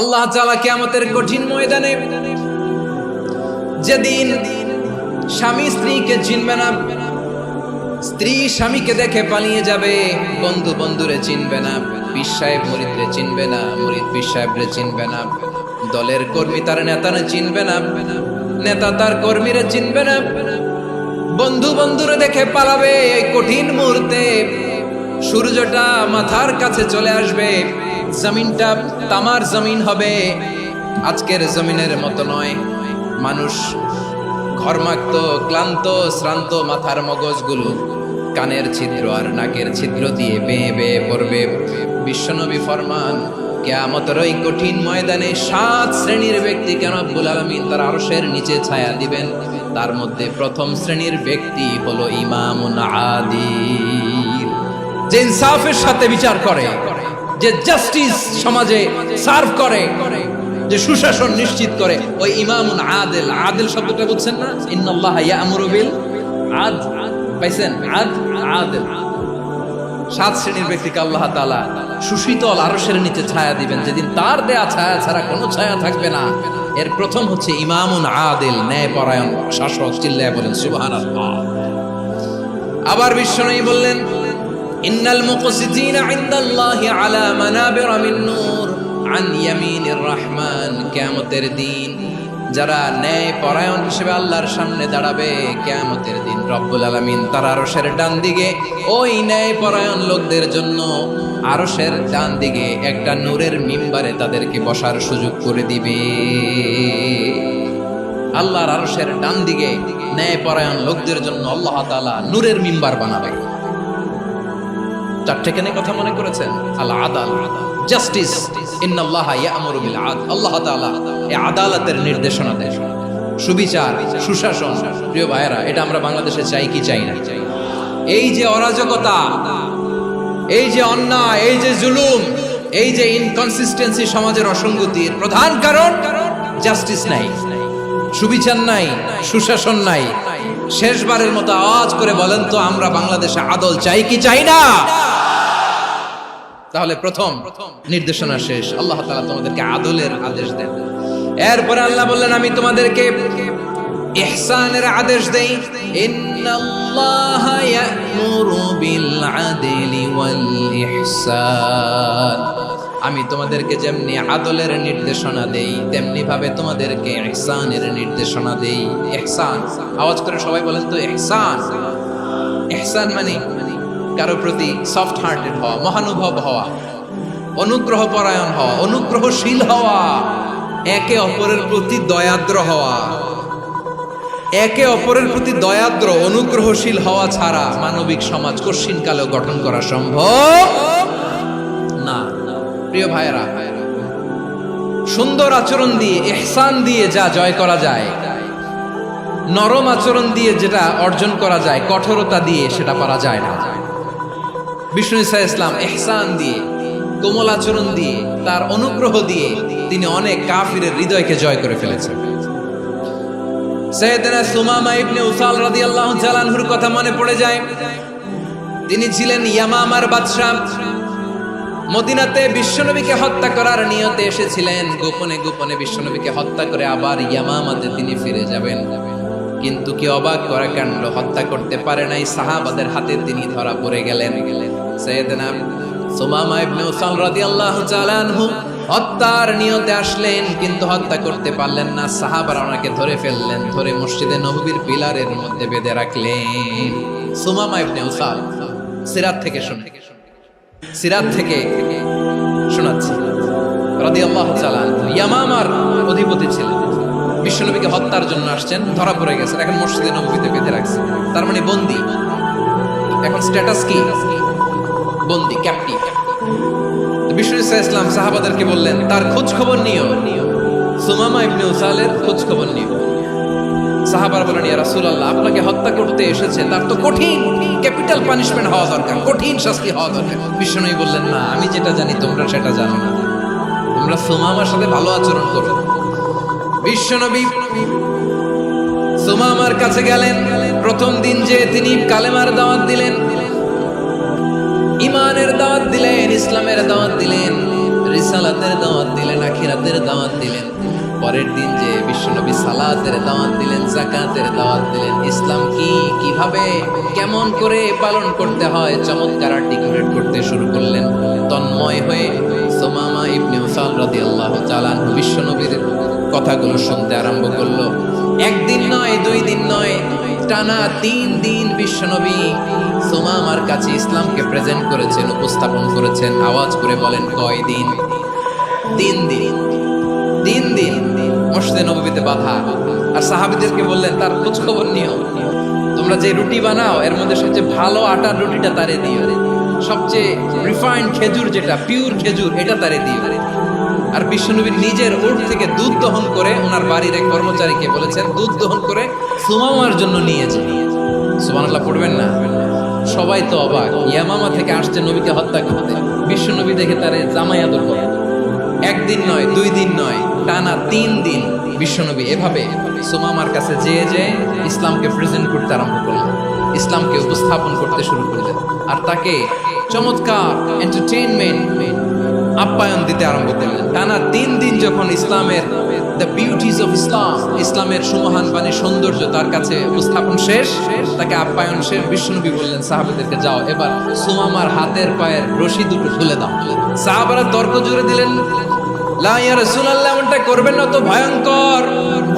আল্লাহ তাআলা কিয়ামতের কঠিন ময়দানে যেদিন স্বামী স্ত্রীকে চিনবে না, স্ত্রী স্বামীকে দেখে পালিয়ে যাবে, বন্ধু বন্ধুরে চিনবে না, পীর সাহেব মুরিদরে চিনবে না, মুরিদ পীর সাহেবরে চিনবে না, দলের কর্মী তার নেতারে চিনবে না, নেতা তার কর্মীরে চিনবে না, বন্ধু বন্ধুরে দেখে পালাবে। এই কঠিন মুহূর্তে সূর্যটা মাথার কাছে চলে আসবে, জমিনটা তামার জমিন হবে, আজকের জমিনের মতো নয়। মানুষ ঘর্মাক্ত, ক্লান্ত, শ্রান্ত মাথার মগজগুলো কানের ছিদ্র আর নাকের ছিদ্র দিয়ে বেয়ে বেয়ে পড়বে। বিশ্বনবী ফরমান, কিয়ামতের ওই কঠিন ময়দানে 7 শ্রেণীর ব্যক্তিকে রব্বুল আলামিন তার আরশের নিচে ছায়া দিবেন। তার মধ্যে প্রথম শ্রেণীর ব্যক্তি হলো ইমামুন আদিল, যে ইনসাফের সাথে বিচার করে, যে জাস্টিস সমাজে সার্ভ করে, যে সুশাসন নিশ্চিত করে, ওই ইমামুন আদিল। আদিল শব্দটা বুঝছেন না? ইন্নাল্লাহা ইয়া'মুরু বিল আদল, পাইছেন? আদিল। 7 শ্রেণীর ব্যক্তিকে আল্লাহ তাআলা সুশীতল আরশের নিচে ছায়া দিবেন, যেদিন তার দেয়া ছায়া ছাড়া কোনো ছায়া থাকবে না। এর প্রথম হচ্ছে ইমামুন আদিল, ন্যায়পরায়ণ শাসক। চিল্লায় বলেন সুবহানাল্লাহ। আবার বিশ্বনবী বললেন, ইন্নাল মুকসিতিনা ইনদাল্লাহি আলা মানাবিরা মিন নূর আন ইয়ামিনির রহমান। কিয়ামতের দিন যারা ন্যায়পরায়ণ হিসেবে আল্লাহর সামনে দাঁড়াবে, কিয়ামতের দিন রব্বুল আলামিন তার আরশের ডান দিকে ওই ন্যায়পরায়ণ লোকদের জন্য আরশের ডান দিকে একটা নূরের মিম্বারে তাদেরকে বসার সুযোগ করে দিবে। আল্লাহর আরশের ডান দিকে ন্যায়পরায়ণ লোকদের জন্য আল্লাহ তাআলা নূরের মিম্বার বানাবে। 4টে কেন কথা মনে করেছেন? আল আদাল, জাস্টিস, ইন্নাল্লাহা ইয়া'মুরু বিল আদল। আল্লাহ তাআলা এই আদালতের নির্দেশনা দেন, সুবিচার, সুশাসন। প্রিয় ভাইয়েরা, এটা আমরা বাংলাদেশে চাই কি চাই না? এই যে অরাজকতা, এই যে অন্যায়, এই যে জুলুম, এই যে ইনকনসিস্টেন্সি সমাজের অসঙ্গতির প্রধান কারণ জাস্টিস নাই, সুবিচার নাই, সুশাসন নাই। শেষবারের মতো আওয়াজ করে বলেন তো, আমরা বাংলাদেশে আদল চাই কি চাই না? তাহলে প্রথম নির্দেশনা শেষ, আল্লাহ তাআলা তোমাদেরকে আদলের আদেশ দেন। এরপরে আল্লাহ বললেন, আমি তোমাদেরকে ইহসানের আদেশ দেই। ইন্নাল্লাহা ইয়া'মুরু বিল আদলি ওয়াল ইহসান। আমি তোমাদেরকে যেমনি আদলের নির্দেশনা দেই, তেমনি ভাবে তোমাদেরকে ইহসানের নির্দেশনা দেই। ইহসান, আওয়াজ করে সবাই বলেন তো ইহসান। ইহসান মানে কারো প্রতি সফট হার্টেড হওয়া, মহানুভব হওয়া, অনুগ্রহ পরায়ণ হওয়া, অনুগ্রহশীল হওয়া, একে অপরের প্রতি দয়াদ্র হওয়া। একে অপরের প্রতি দয়াদ্র, অনুগ্রহশীল হওয়া ছাড়া মানবিক সমাজ কশিনকালেও গঠন করা সম্ভব না। প্রিয় ভাইয়েরা, সুন্দর আচরণ দিয়ে, ইহসান দিয়ে যা জয় করা যায়, নরম আচরণ দিয়ে যেটা অর্জন করা যায়, কঠোরতা দিয়ে সেটা পারা যায় না। বিষ্ণু ঈসা ইসলাম ইহসান দিয়ে, কোমল আচরণ দিয়ে, তার অনুগ্রহ দিয়ে তিনি অনেক কাফিরের হৃদয়কে জয় করে ফেলেছেন। সাইয়েদনা সুমামা ইবনে উসাল রাদিয়াল্লাহু তাআলা আনহুর কথা মনে পড়ে যায়। তিনি ছিলেন ইয়ামামার বাদশা। মদিনাতে বিশ্বনবীকে হত্যা করার নিয়তে এসেছিলেন, গোপনে গোপনে বিশ্বনবীকে হত্যা করে আবার ইয়ামামাতে তিনি ফিরে যাবেন। কিন্তু কি অবাক করা কাণ্ড, হত্যা করতে পারে নাই, সাহাবাদের হাতে তিনি ধরা পড়ে গেলেন। সাইয়েদনা সুমামা ইবনে উসাল রাদিয়াল্লাহু তাআলা আনহু হত্যার নিয়তে আসলেন, কিন্তু হত্যা করতে পারলেন না। সাহাবারা ওনাকে ধরে ফেললেন, ধরে মসজিদে নববীর পিলারের মধ্যে বেঁধে রাখলেন। সুমামা ইবনে উসাল, সিরাত থেকে শুনে, সিরাত থেকে শোনাচ্ছি, রাদিয়াল্লাহু তাআলা আনহু ইয়ামামার অধিপতি ছিলেন। বিশ্বনবীকে হত্যার জন্য আসছেন, ধরা পড়ে গেছেন, এখন মসজিদে নববীতে বেঁধে রাখছে, তার মানে বন্দী। এখন স্ট্যাটাস কি? বন্দী, ক্যাপ্টিভ। বিষ্ণু ঈসা ইসলাম সাহাবাদেরকে বললেন, তার খোঁজ খবর নিও, সুমামা ইবনে উসালের খোঁজ খবর নিও। সাহাবারা বলেন, ইয়া রাসূলুল্লাহ, আপনাকে হত্যা করতে এসেছে, তার তো কঠিন ক্যাপিটাল পানিশমেন্ট হওয়া দরকার, কঠিন শাস্তি হওয়া দরকার। বিশ্বনবী বললেন, না, আমি যেটা জানি তোমরা সেটা জানো না, তোমরা সুমামার সাথে ভালো আচরণ করো। বিশ্বনবী সুমামার কাছে গেলেন। প্রথম দিন যে তিনি কালেমার দাওয়াত দিলেন, ইমানের দাওয়াত দিলেন, ইসলামের দাওয়াত দিলেন, রিসালাতের দাওয়াত দিলেন, আখিরাতের নামাজের দাওয়াত দিলেন, পরের দিন যে বিশ্বনবী সালাতের দাওয়াত দিলেন, যাকাতের দাওয়াত দিলেন, ইসলাম কি, কিভাবে, কেমন করে পালন করতে হয় চমৎকার আর্টিকুলেট করতে শুরু করলেন। তন্ময় হয়ে সুমামা ইবনে উসাল রাদিয়াল্লাহু তাআলা বিশ্বনবীর কথাগুলো শুনতে আরম্ভ করলো। একদিন নয়, 2 দিন নয়, টানা 3 দিন বিশ্বনবী সুমামার কাছে ইসলামকে প্রেজেন্ট করেছেন, উপস্থাপন করেছেন। আওয়াজ করে বলেন, কয় দিন? 3 দিন। 3 দিন মসজিদে নববীতে বাধা। আর সাহাবীদেরকে বললেন, তার খোঁজ খবর নিও, তোমরা যে রুটি বানাও এর মধ্যে সবচেয়ে ভালো আটার রুটিটা তারে দিও, সবচেয়ে রিফাইন্ড খেজুর, যেটা পিওর খেজুর, এটা তারে দিও। আর বিশ্বনবী নিজের উট থেকে দুধ দহন করে ওনার বাড়ির এক কর্মচারীকে বলেছেন, দুধ দহন করে সুমামার জন্য নিয়েছে। সুবহানাল্লাহ পড়বেন না? সবাই তো অবাক, ইয়ামামা থেকে আসছে নবীকে হত্যা করতে, বিশ্বনবী দেখে তারে জামাই আদর করে। 1 দিন নয়, 2 দিন নয়, টানা 3 দিন বিশ্বনবী এভাবে সুমামার কাছে যেয়ে ইসলামকে প্রেজেন্ট করতে আরম্ভ করলেন, ইসলামকে উপস্থাপন করতে শুরু করলেন। আর তাকে চমৎকার এন্টারটেইনমেন্ট, আপ্যায়ন দিতে আরম্ভ করলেন। টানা 3 দিন যখন ইসলামের দ্য বিউটিজ অফ ইসলাম, ইসলামের সুমহান বাণী, সৌন্দর্য তার কাছে উপস্থাপন শেষ, তাকে আপ্যায়ন শেষ, বিশ্বনবী বললেন সাহাবাদেরকে, যাও এবার সুমামার হাতের পায়ের রশি দুটো খুলে দাও। সাহাবারা তর্ক জুড়ে দিলেন, লা ইয়া রাসূলুল্লাহ, এমনটা করবেন না, তো ভয়ঙ্কর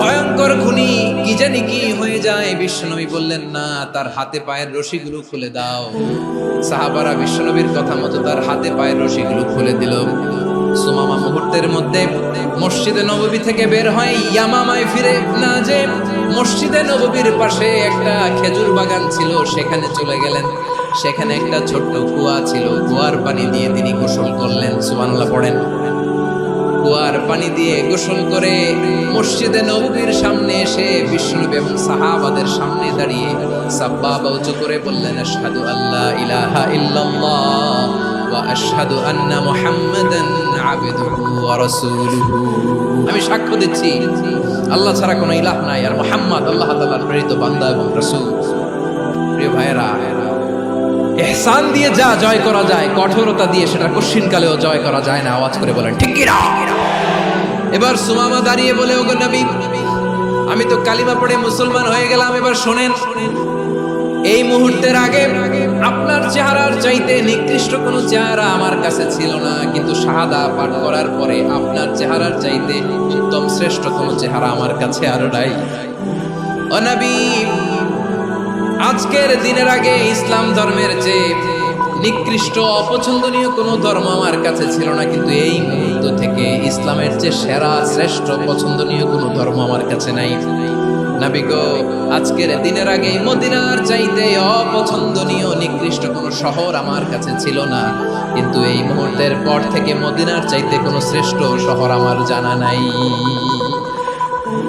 ভয়ঙ্কর খুনি, কি জানি কি হয়ে যায়। বিশ্বনবী বললেন, না, তার হাতে পায়ের রশিগুলো খুলে দাও। সাহাবারা বিশ্বনবীর কথা মতো তার হাতে পায়ের রশিগুলো খুলে দিল। সুমামা মুহূর্তের মধ্যে মসজিদে নববী থেকে বের হয়, ইয়ামামায় ফিরে না যে মসজিদে নববীর পাশে একটা খেজুর বাগান ছিল, সেখানে চলে গেলেন। সেখানে একটা ছোট্ট কুয়া ছিল, কুয়ার পানি দিয়ে তিনি গোসল করলেন। সুবহানাল্লাহ পড়েন। কুয়ার পানি দিয়ে গোসল করে মসজিদে নববীর সামনে এসে বিশ্বনবী এবং সাহাবাদের সামনে দাঁড়িয়ে সাব্বাবা উঁচু করে বললেন, আশহাদু আল্লা ইলাহা ইল্লাল্লাহ ওয়া আশহাদু আন্না মুহাম্মাদান আবদুহু ওয়া রাসূলুহু। আমি সাক্ষ্য দিচ্ছি আল্লাহ ছাড়া কোনো ইলাহ নাই, আর মুহাম্মদ আল্লাহ তাআলার প্রেরিত বান্দা এবং রাসূল। প্রিয় ভাইয়েরা, ইহসান দিয়ে যা জয় করা যায়, কঠোরতা দিয়ে সেটা কঠিনকালেও জয় করা যায় না। আওয়াজ করে বলেন, ঠিক কি না? এবার সুমামা দাঁড়িয়ে বলে, ওগো নবী, আমি তো কালিমা পড়ে মুসলমান হয়ে গেলাম, এবার শোনেন, এই মুহূর্তের আগে আপনার চেহারার চাইতে নিকৃষ্ট কোনো চেহারা আমার কাছে ছিল না, কিন্তু শাহাদা পাঠ করার পরে আপনার চেহারার চাইতে উত্তম শ্রেষ্ঠ কোনো চেহারা আমার কাছে আর নাই। ও নবী, আজকের দিনের আগে ইসলাম ধর্মের চেয়ে নিকৃষ্ট অপছন্দনীয় কোনো ধর্ম আমার কাছে ছিল না, কিন্তু এই মুহূর্ত থেকে ইসলামের চেয়ে সেরা শ্রেষ্ঠ পছন্দনীয় কোনো ধর্ম আমার কাছে নাই। নবী গো, আজকের দিনের আগে মদিনার চাইতে অপছন্দনীয় নিকৃষ্ট কোনো শহর আমার কাছে ছিল না, কিন্তু এই মুহূর্তের পর থেকে মদিনার চাইতে কোনো শ্রেষ্ঠ শহর আমার জানা নাই।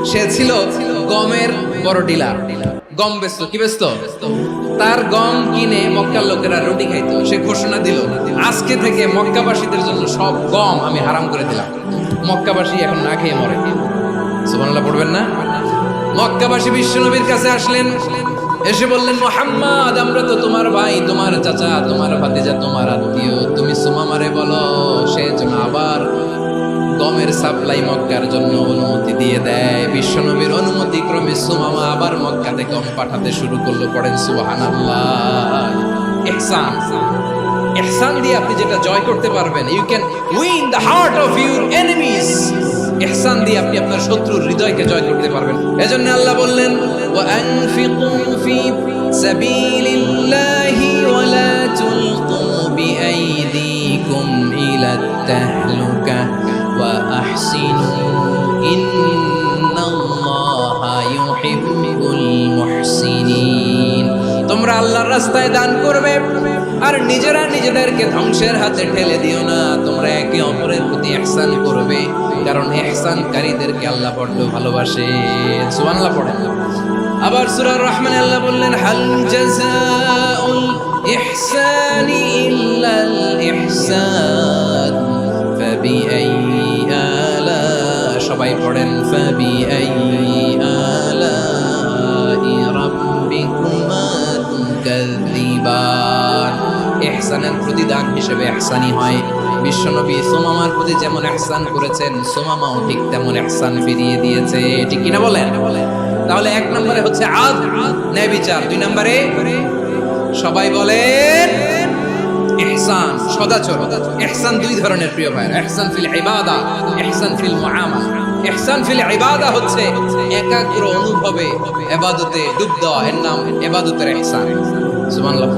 সে ছিল গমের বড় ডিলার, গম বেচত। কি বেচত? তার গম কিনে মক্কার লোকেরা রুটি খাইতো। সে ঘোষণা দিল, আজকে থেকে মক্কাবাসীদের জন্য সব গম আমি হারাম করে দিলাম, মক্কাবাসী এখন না খেয়ে মরে। সুবহানাল্লাহ পড়বেন না? মক্কাবাসী বিশ্বনবীর কাছে আসলেন, এসে বললেন, মুহাম্মদ, আমরা তো তোমার ভাই, তোমার চাচা, তোমার ভাতিজা, তোমার আত্মীয়, তুমি সুমামারে বলো সে যেন আবার গমের সাপ্লাই মক্কার জন্য অনুমতি দিয়ে দেয়। বিশ্বনবীর অনুমতি ক্রমে সুমামা আবার মক্কাতে গম পাঠাতে শুরু করলো। পড়েন সুবহানাল্লাহ। ইহসান, ইহসান দিয়ে আপনি যেটা জয় করতে পারবেন, you can win the heart of your enemies. ইহসান দিয়ে আপনি আপনার শত্রুর হৃদয়কে জয় করতে পারবেন। এজন্য আল্লাহ বললেন, ওয়া আনফিকু ফি সাবিলিল্লাহি ওয়া লা তুলকু বিআইদিকুম ইলা তাহলুকা ওয়া আহসিনু ইন্নাল্লাহা ইউহিব্বুল মুহসিনিন। তোমরা আল্লাহর রাস্তায় দান করবে আর নিজেরা নিজেদেরকে ধ্বংসের হাতে ঠেলে দিও না। তোমরা একে অপরের প্রতি ইহসান করবে, কারণ ইহসানকারীদেরকে আল্লাহ বড় ভালোবাসে। সুবহানাল্লাহ পড়েন। আবার সূরা রহমানে আল্লাহ বললেন, হাল জাযাউল ইহসানি ইল্লাল ইহসান ফাবিআইয়ি আলা, সবাই পড়েন, ফাবিআইয়ি আলাই রাব্বিকুমা তুকাযযিবান। ইহসানের প্রতিদান হিসেবে ইহসানি হয় বিশ্বনবী সুমামার প্রতি যেমন ইহসান করেছেন, সুমামাও ঠিক তেমন ইহসান ফিরিয়ে দিয়েছে। ঠিক কিনা বলেন? তাহলে এক নম্বরে হচ্ছে আদ, ন্যায় বিচার। দুই নম্বরে সবাই বলেন ইহসান, সদাচর। ইহসান দুই ধরনের প্রিয় ভাই, ইহসান ফিল ইবাদা, ইহসান ফিল মুআমালা। ইহসান ফিল ইবাদা হচ্ছে একাগ্র অনুভবে ইবাদতে ডুব দেওয়া, এর নাম ইবাদতের ইহসান। সুবহানাল্লাহ।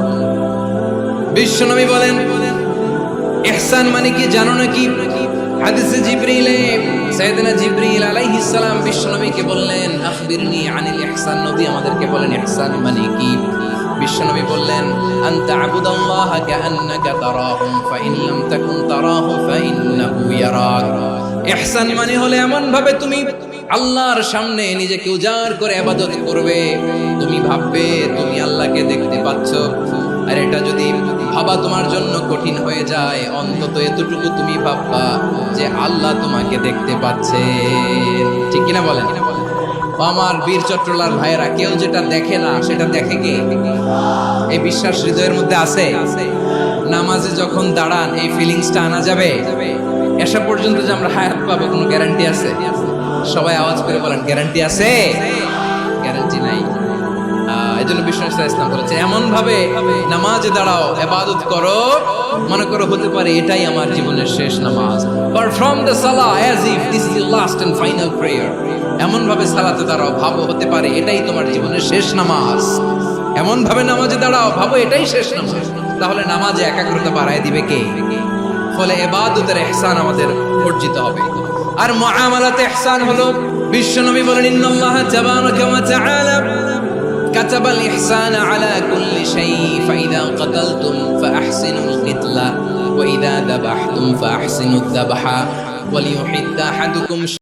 বিশ্বনবী বলেন ইহসান মানে কি জানো নাকি? হাদিসে জিবরিলে সাইয়েদনা জিবরিল আলাইহিস সালাম বিশ্বনবীকে বললেন আখবিরনি আনিল ইহসান। নবী আমাদেরকে বলেন ইহসান মানে কি? বিশ্বনবী বললেন আনতা আবুদাল্লাহা কাআন্নাকা তারাহু ফাইন লাম তাকুন তারাহু ফাইন্নাহু ইয়ারাক। ইহসান মানে হলো এমন ভাবে তুমি আল্লাহর সামনে নিজেকে উজাড় করে ইবাদত করবে, তুমি ভাববে তুমি আল্লাহকে দেখতে পাচ্ছ। আর এটা যদি ভাবা তোমার জন্য কঠিন হয়ে যায়, অন্তত এতটুকু তুমি ভাববা যে আল্লাহ তোমাকে দেখতে পাচ্ছে। ঠিক কিনা বলেন? আমার বীর চট্টলার ভাইয়েরা, কেউ যেটা দেখে না সেটা দেখে কে? এই বিশ্বাস হৃদয়ের মধ্যে আছে? নামাজে যখন দাঁড়ান এই ফিলিংসটা আনা যাবে? এসা পর্যন্ত যে আমরা হায়াত পাবো কোনো গ্যারান্টি আছে? সবাই আওয়াজ করে বলেন গ্যারান্টি আছে? গ্যারান্টি নাই। এজন্য বিষ্ণু ইসলাম বলেছে এমন ভাবে নামাজে দাঁড়াও, ইবাদত করো, মনে করো হতে পারে এটাই আমার জীবনের শেষ নামাজ। পারফর্ম দ্য সালাহ as if this is the last and final prayer. এমন ভাবে সালাতে দাঁড়াও, ভাবো হতে পারে এটাই তোমার জীবনের শেষ নামাজ। এমন ভাবে নামাজে দাঁড়াও, ভাবো এটাই শেষ নামাজ। তাহলে নামাজে একাগ্রতা বাড়ায় দিবে কে? ফলে ইবাদতের ইহসান আমাদের অর্জিত হবে। আর মুআমালাতে ইহসান হলো, বিশ্বনবী বলেন ইন্নাল্লাহা তাবারাকা ওয়া তাআলা كتب الإحسان على كل شيء فإذا قتلتم فأحسنوا القتلة وإذا ذبحتم فأحسنوا الذبح وليحد أحدكم